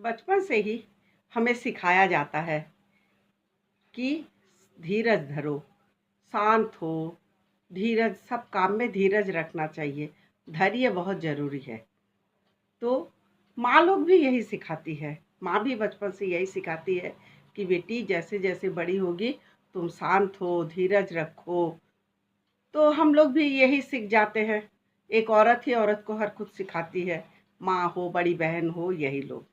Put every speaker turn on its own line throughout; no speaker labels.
बचपन से ही हमें सिखाया जाता है कि धीरज धरो, शांत हो, धीरज सब काम में धीरज रखना चाहिए, धैर्य बहुत ज़रूरी है। तो माँ लोग भी यही सिखाती है, माँ भी बचपन से यही सिखाती है कि बेटी जैसे-जैसे बड़ी होगी तुम शांत हो, धीरज रखो। तो हम लोग भी यही सीख जाते हैं। एक औरत ही औरत को हर कुछ सिखाती है, माँ हो, बड़ी बहन हो, यही लोग।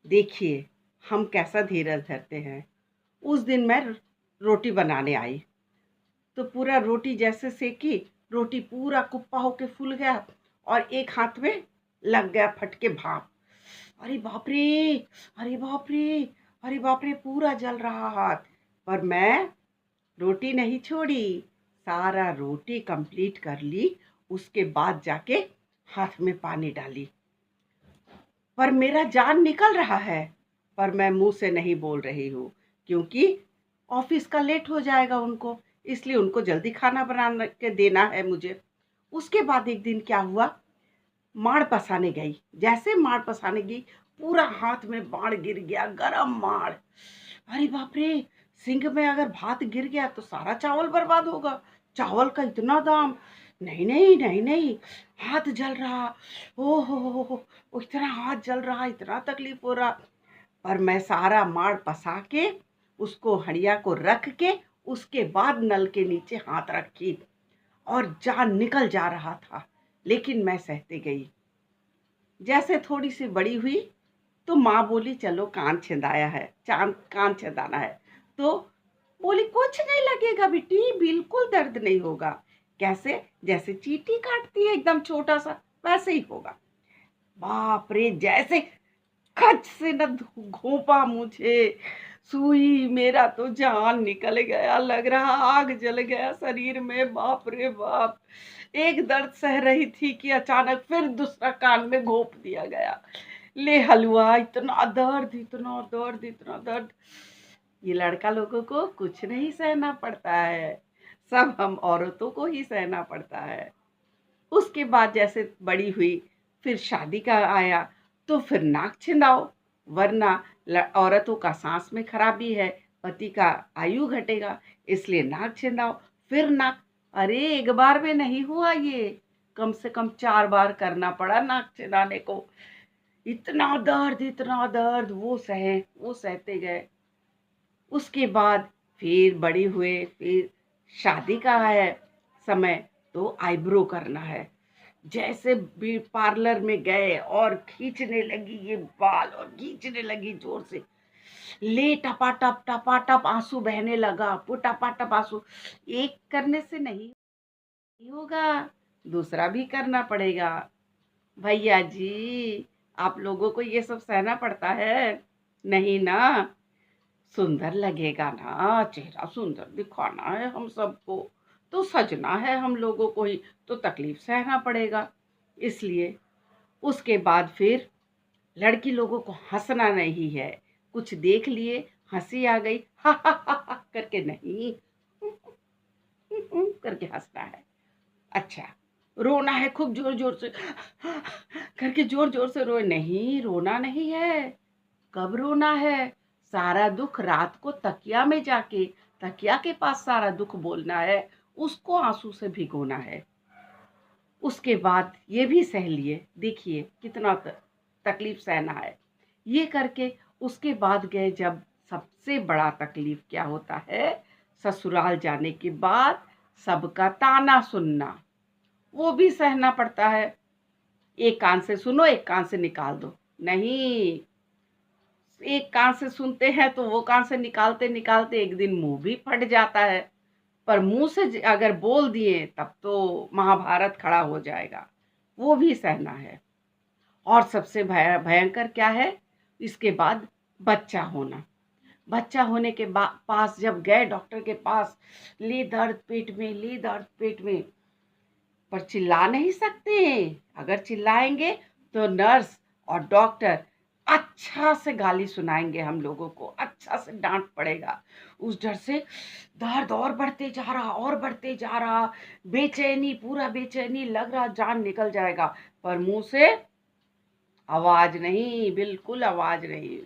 देखिए, हम कैसा धीरज धरते हैं। उस दिन मैं रोटी बनाने आई, तो पूरा रोटी जैसे सेकी, रोटी पूरा कुप्पा होके फूल गया और एक हाथ में लग गया फट के भाप। अरे बाप रे! अरे बाप रे! अरे बाप रे! पूरा जल रहा हाथ। पर मैं रोटी नहीं छोड़ी, सारा रोटी कंप्लीट कर ली, उसके बाद जाके हाथ में पानी डाली। पर मेरा जान निकल रहा है, पर मैं मुँह से नहीं बोल रही हूँ, क्योंकि ऑफ़िस का लेट हो जाएगा उनको, इसलिए उनको जल्दी खाना बना के देना है मुझे। उसके बाद एक दिन क्या हुआ, माड़ पसाने गई, जैसे माड़ पसाने गई, पूरा हाथ में माड़ गिर गया, गरम माड़। अरे बाप रे! सिंक में अगर भात गिर गया तो सारा चावल बर्बाद होगा, चावल का इतना दाम। नहीं, नहीं, नहीं, नहीं, हाथ जल रहा, ओ हो! इतना हाथ जल रहा, इतना तकलीफ हो रहा। पर मैं सारा माड़ पसा के, उसको हँड़िया को रख के, उसके बाद नल के नीचे हाथ रखी और जान निकल जा रहा था, लेकिन मैं सहते गई। जैसे थोड़ी सी बड़ी हुई तो माँ बोली चलो कान छिंदाया है, चाँद कान छिंदाना है। तो बोली कुछ नहीं लगेगा बेटी, बिल्कुल दर्द नहीं होगा। कैसे? जैसे चींटी काटती है एकदम छोटा-सा, वैसे ही होगा। बाप रे! जैसे खच से न घोंपा मुझे, सुई, मेरा तो जान निकल गया, लग रहा आग जल गया शरीर में, बाप रे बाप! एक दर्द सह रही थी कि अचानक फिर दूसरा कान में घोंप दिया गया। ले हलवा, इतना दर्द, इतना दर्द, इतना दर्द। ये लड़का लोगों को कुछ नहीं सहना पड़ता है, सब हम औरतों को ही सहना पड़ता है। उसके बाद जैसे बड़ी हुई, फिर शादी का आया, तो फिर नाक छिंदाओ, वरना औरतों का सांस में खराबी है, पति का आयु घटेगा, इसलिए नाक छिंदाओ। फिर नाक, अरे एक बार में नहीं हुआ ये, कम से कम 4 बार करना पड़ा नाक छिंदाने को। इतना दर्द, वो सहते गए। उसके बाद फिर बड़े हुए, फिर शादी का है समय, तो आईब्रो करना है। जैसे भी पार्लर में गए और खींचने लगी ये बाल और खींचने लगी जोर से, ले टपाटप आंसू बहने लगा, वो टपाटप आंसू। एक करने से नहीं होगा, दूसरा भी करना पड़ेगा। भैया जी, आप लोगों को ये सब सहना पड़ता है? नहीं ना? सुंदर लगेगा ना, चेहरा सुंदर दिखाना है हम सबको, तो सजना है हम लोगों को ही, तो तकलीफ सहना पड़ेगा। इसलिए उसके बाद फिर लड़की लोगों को हंसना नहीं है, कुछ देख लिए, हंसी आ गई, हा हा हा हा करके नहीं, करके हंसना है। अच्छा, रोना है खूब जोर जोर से करके जोर जोर से रोए, नहीं रोना नहीं है। कब रोना है? सारा दुख रात को तकिया में जाके, तकिया के पास सारा दुख बोलना है, उसको आंसू से भिगोना है। उसके बाद ये भी सह लिए, देखिए कितना तकलीफ सहना है। ये करके उसके बाद गए, जब सबसे बड़ा तकलीफ क्या होता है, ससुराल जाने के बाद सबका ताना सुनना, वो भी सहना पड़ता है। एक कान से सुनो, एक कान से निकाल दो, नहीं, एक कान से सुनते हैं तो वो कान से निकालते निकालते एक दिन मुंह भी फट जाता है। पर मुंह से अगर बोल दिए तब तो महाभारत खड़ा हो जाएगा, वो भी सहना है। और सबसे भयंकर क्या है, इसके बाद बच्चा होना। बच्चा होने के पास जब गए डॉक्टर के पास, ले दर्द पेट में, ले दर्द पेट में, पर चिल्ला नहीं सकते। अगर चिल्लाएंगे तो नर्स और डॉक्टर अच्छा से गाली सुनाएंगे हम लोगों को, अच्छा से डांट पड़ेगा। उस डर से दर्द और बढ़ते जा रहा, और बढ़ते जा रहा, बेचैनी, पूरा बेचैनी लग रहा, जान निकल जाएगा। पर मुंह से आवाज़ नहीं, बिल्कुल आवाज़ नहीं।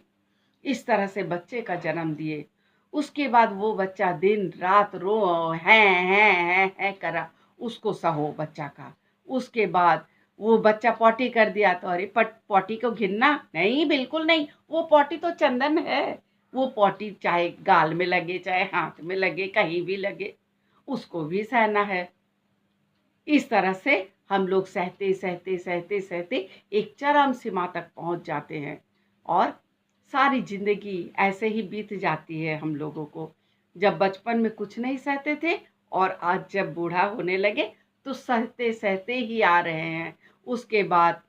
इस तरह से बच्चे का जन्म दिए। उसके बाद वो बच्चा दिन रात रो हैं करा, उसको सहो बच्चा का। उसके बाद वो बच्चा पॉटी कर दिया तो अरे पॉटी को घिनना नहीं, बिल्कुल नहीं। वो पॉटी तो चंदन है। वो पॉटी चाहे गाल में लगे, चाहे हाथ में लगे, कहीं भी लगे, उसको भी सहना है। इस तरह से हम लोग सहते सहते सहते सहते एक चरम सीमा तक पहुंच जाते हैं और सारी जिंदगी ऐसे ही बीत जाती है हम लोगों को। जब बचपन में कुछ नहीं सहते थे और आज जब बूढ़ा होने लगे तो सहते सहते ही आ रहे हैं। उसके बाद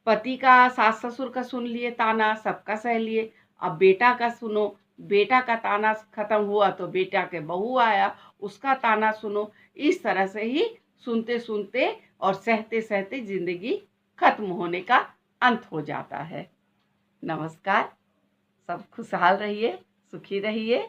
पति का, सास ससुर का सुन लिए ताना, सबका सह लिए। अब बेटा का सुनो, बेटा का ताना खत्म हुआ तो बेटा के बहू आया, उसका ताना सुनो। इस तरह से ही सुनते सुनते और सहते सहते जिंदगी खत्म होने का अंत हो जाता है। नमस्कार। सब खुशहाल रहिए, सुखी रहिए।